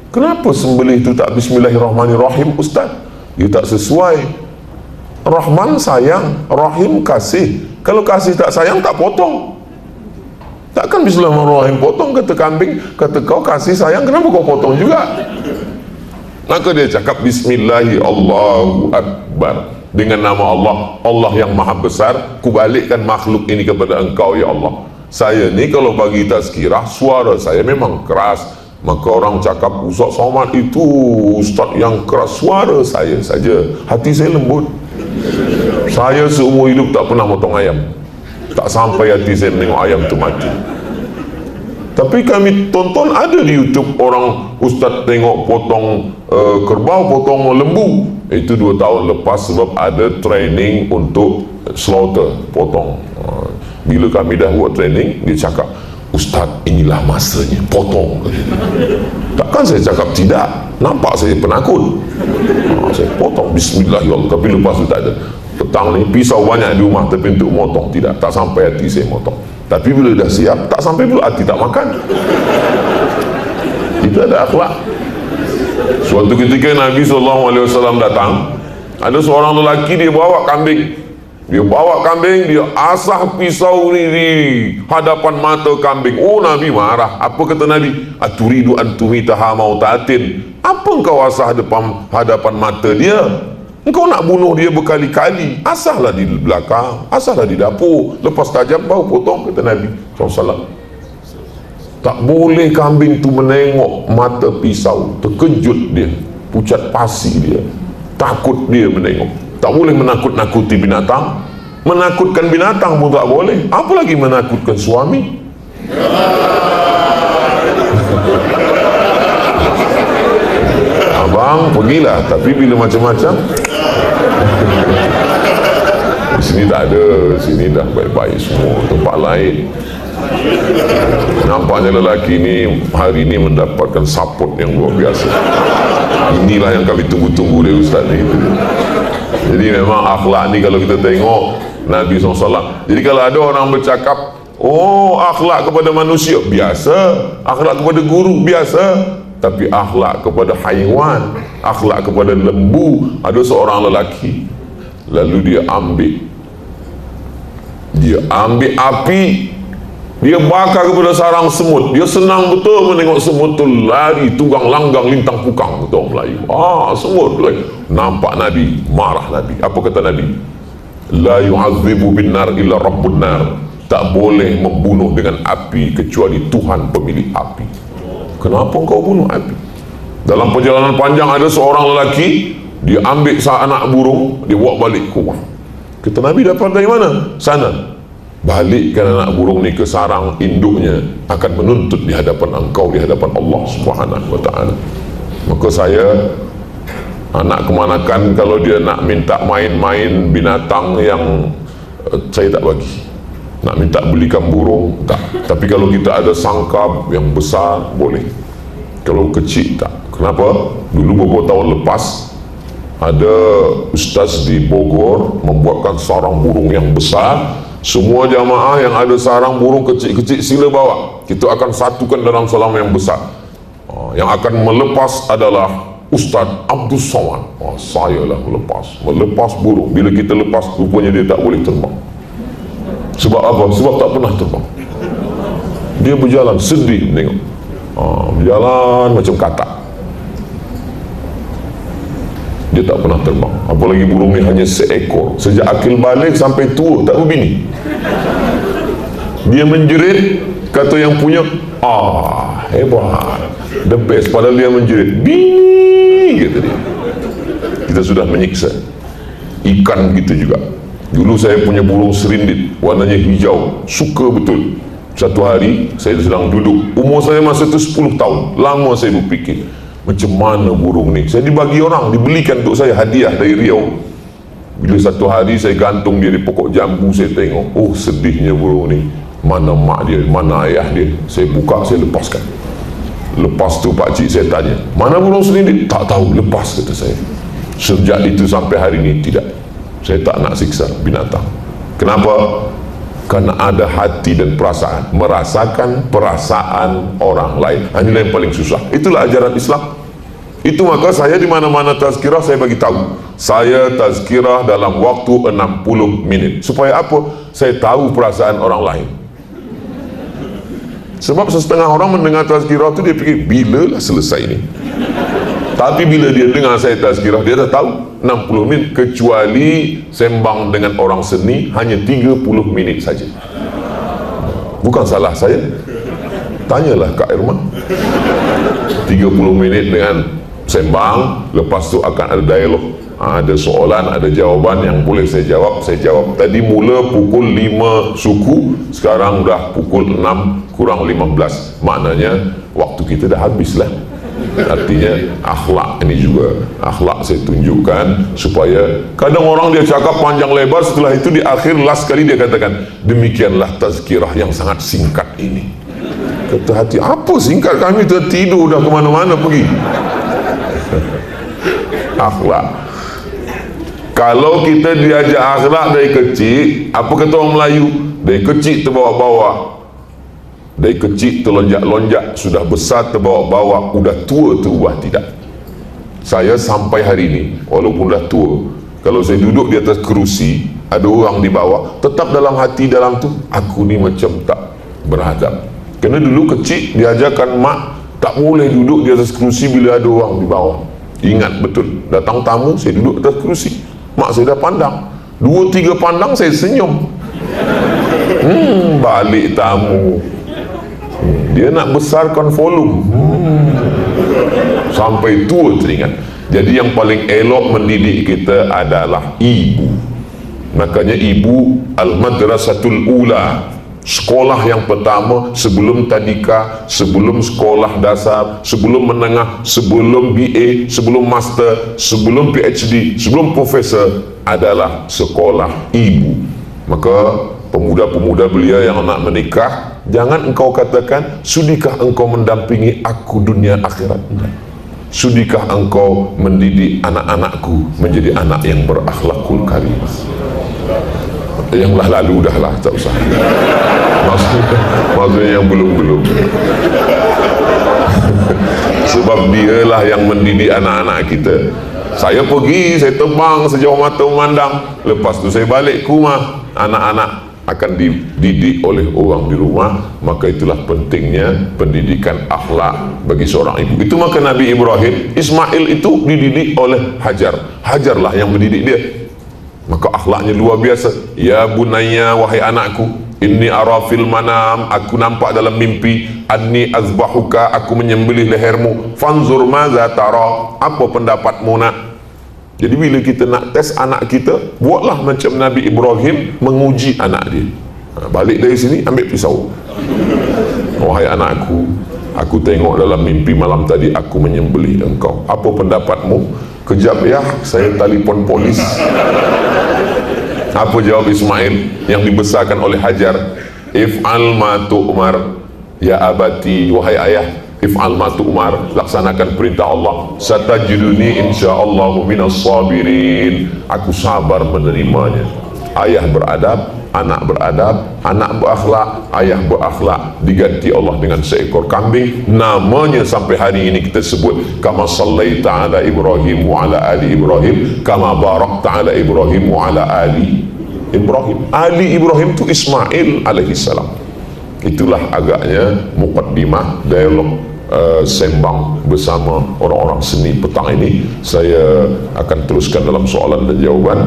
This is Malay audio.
Kenapa sembelih itu tak bismillahirrahmanirrahim Ustaz? Dia tak sesuai. Rahman sayang, Rahim kasih. Kalau kasih tak sayang, tak potong. Takkan bismillahirrahmanirrahim potong, kata kambing, kata kau kasih sayang, kenapa kau potong juga? Maka dia cakap bismillahi Allahu Akbar, dengan nama Allah, Allah yang maha besar, kubalikkan makhluk ini kepada engkau ya Allah. Saya ni kalau bagi tazkirah, suara saya memang keras. Maka orang cakap Ustaz Somad itu ustaz yang keras. Suara saya saja, hati saya lembut. Saya seumur hidup tak pernah potong ayam. Tak sampai hati saya menengok ayam tu mati. Tapi kami tonton ada di YouTube orang ustaz tengok potong kerbau, potong lembu. Itu 2 tahun lepas sebab ada training untuk slaughter, potong. Bila kami dah buat training, dia cakap, Ustaz, inilah masanya, potong. Takkan saya cakap tidak, nampak saya penakut. Saya potong, bismillahirrahmanirrahim. Tapi lepas itu tak ada. Petang ni pisau banyak di rumah, tapi untuk motong tidak, tak sampai hati saya motong. Tapi bila dah siap, tak sampai pula hati tak makan. Itu ada akhlak. Suatu ketika Nabi SAW datang, ada seorang lelaki, dia bawa kambing. Dia bawa kambing, dia asah pisau ni di hadapan mata kambing. Oh, Nabi marah. Apa kata Nabi? Aturidu antumitaha mautatin. Apa engkau asah hadapan mata dia? Engkau nak bunuh dia berkali-kali. Asahlah di belakang, asahlah di dapur. Lepas tajam baru potong, kata Nabi SAW. Tak boleh kambing tu menengok mata pisau. Terkejut dia, pucat pasi dia, takut dia menengok. Tak boleh menakut-nakuti binatang. Menakutkan binatang pun tak boleh, apalagi menakutkan suami. Abang pergilah, tapi bila macam-macam. Di sini tak ada, di sini dah baik-baik semua. Tempat lain nampaknya lelaki ini hari ini mendapatkan support yang luar biasa. Inilah yang kami tunggu-tunggu dari Ustaz ni. Jadi memang akhlak ni kalau kita tengok Nabi SAW. Jadi kalau ada orang bercakap, oh akhlak kepada manusia biasa, akhlak kepada guru biasa, tapi akhlak kepada haiwan, akhlak kepada lembu. Ada seorang lelaki, lalu dia ambil api, dia bakar kepada sarang semut. Dia senang betul menengok semut tu lari tunggang langgang lintang pukang, betul Melayu. Semut nampak Nabi, marah Nabi. Apa kata Nabi? La yu'adzibu bin nar illa rabbun nar. Tak boleh membunuh dengan api kecuali Tuhan pemilik api. Kenapa engkau bunuh api? Dalam perjalanan panjang ada seorang lelaki, dia ambil anak burung, dia bawa balik ke rumah. Kata Nabi, dapat dari mana? Sana. Balikkan anak burung ni ke sarang induknya, akan menuntut di hadapan engkau, di hadapan Allah Subhanahu wa ta'ala. Maka saya, anak kemanakan kalau dia nak minta main-main binatang yang saya tak bagi. Nak minta belikan burung, tak. Tapi kalau kita ada sangkap yang besar, boleh. Kalau kecil, tak. Kenapa? Dulu beberapa tahun lepas ada ustaz di Bogor membuatkan sarang burung yang besar. Semua jamaah yang ada sarang burung kecil-kecil sila bawa. Kita akan satukan dalam sarang yang besar. Yang akan melepas adalah Ustaz Abdul Somad. Saya lah melepas burung. Bila kita lepas, rupanya dia tak boleh terbang. Sebab apa? Sebab tak pernah terbang. Dia berjalan sedih tengok. Berjalan macam katak. Dia tak pernah terbang. Apalagi burung ni hanya seekor. Sejak akil balik sampai tua tak berbini. Dia menjerit, kata yang punya, hebat, the best. Padahal dia menjerit, bini, kata dia. Kita sudah menyiksa. Ikan gitu juga. Dulu saya punya burung serindit, warnanya hijau, suka betul. Satu hari saya sedang duduk, umur saya masa itu 10 tahun. Lama saya berfikir, macam mana burung ni? Saya dibagi orang, dibelikan untuk saya hadiah dari Riau. Bila satu hari saya gantung dia di pokok jambu, saya tengok, sedihnya burung ni. Mana mak dia, mana ayah dia? Saya buka, saya lepaskan. Lepas tu pakcik saya tanya, mana burung serindit? Tak tahu, lepas, kata saya. Sejak itu sampai hari ini tidak. Saya tak nak siksa binatang. Kenapa? karena ada hati dan perasaan, merasakan perasaan orang lain. Inilah yang paling susah. Itulah ajaran Islam. Itu maka saya di mana-mana tazkirah saya bagi tahu. Saya tazkirah dalam waktu 60 menit. Supaya apa? Saya tahu perasaan orang lain. Sebab setengah orang mendengar tazkirah itu dia fikir, bila lah selesai ini? Tapi bila dia dengar saya tazkirah, dia dah tahu 60 minit. Kecuali sembang dengan orang seni hanya 30 minit saja. Bukan salah saya. Tanyalah Kak Irma. 30 minit dengan sembang, lepas tu akan ada dialog. Ada soalan, ada jawaban yang boleh saya jawab, saya jawab. Tadi mula pukul 5 suku, sekarang dah pukul 6 kurang 15. Maknanya waktu kita dah habis lah. Artinya akhlak ini juga, akhlak saya tunjukkan supaya kadang orang dia cakap panjang lebar, setelah itu di akhir last kali dia katakan, demikianlah tazkirah yang sangat singkat ini. Kata hati, apa singkat, kami tertidur dah kemana-mana pergi. Akhlak. Kalau kita diajak akhlak dari kecil, apa kata orang Melayu? Dari kecil terbawa-bawa, dari kecil terlonjak-lonjak, sudah besar terbawa-bawa, udah tua terubah tidak. Saya sampai hari ini, walaupun dah tua, kalau saya duduk di atas kerusi, ada orang di bawah, tetap dalam hati dalam tu, aku ni macam tak beradab. Kerana dulu kecil diajarkan mak, tak boleh duduk di atas kerusi bila ada orang di bawah. Ingat betul, datang tamu, saya duduk atas kerusi, mak saya dah pandang, 2-3 pandang saya senyum. Balik tamu, dia nak besarkan volume, sampai tua teringat. Jadi yang paling elok mendidik kita adalah ibu. Makanya ibu al-madrasatul ula, sekolah yang pertama sebelum tadika, sebelum sekolah dasar, sebelum menengah, sebelum BA, sebelum master, sebelum PhD, sebelum profesor adalah sekolah ibu. Maka pemuda-pemuda belia yang nak menikah, jangan engkau katakan, sudikah engkau mendampingi aku dunia akhirat? Sudikah engkau mendidik anak-anakku menjadi anak yang berakhlakul karim? Yang lah lalu dah lah, tak usah. Maksudnya yang belum-belum. Sebab dialah yang mendidik anak-anak kita. Saya pergi, saya terbang sejauh mata memandang, lepas tu saya balik ke rumah, anak-anak akan dididik oleh orang di rumah. Maka itulah pentingnya pendidikan akhlak bagi seorang ibu. Itu maka Nabi Ibrahim, Ismail itu dididik oleh Hajar. Hajarlah yang mendidik dia. Maka akhlaknya luar biasa. Ya bunayya, wahai anakku, inni ara fil manam, aku nampak dalam mimpi, anni azbahuka, aku menyembelih lehermu, fanzur maza tara, apa pendapatmu nak? Jadi bila kita nak tes anak kita, buatlah macam Nabi Ibrahim menguji anak dia. Balik dari sini, ambil pisau. Wahai anakku, aku tengok dalam mimpi malam tadi aku menyembelih engkau. Apa pendapatmu? Kejap ya, saya telefon polis. Apa jawab Ismail yang dibesarkan oleh Hajar? If'al ma tu'mar ya abati, wahai ayah, if'al ma tu'mar, laksanakan perintah Allah. Satajiduni insyaallah minas sabirin, aku sabar menerimanya. Ayah beradab, anak beradab, anak berakhlak, ayah berakhlak, diganti Allah dengan seekor kambing. Namanya sampai hari ini kita sebut, kama sallaita ala Ibrahim wa ala ali Ibrahim, kama barakta ala Ibrahim wa ala ali Ibrahim. Ali Ibrahim itu Ismail alaihissalam. Itulah agaknya muqaddimah dialog sembang bersama orang-orang seni petang ini. Saya akan teruskan dalam soalan dan jawaban.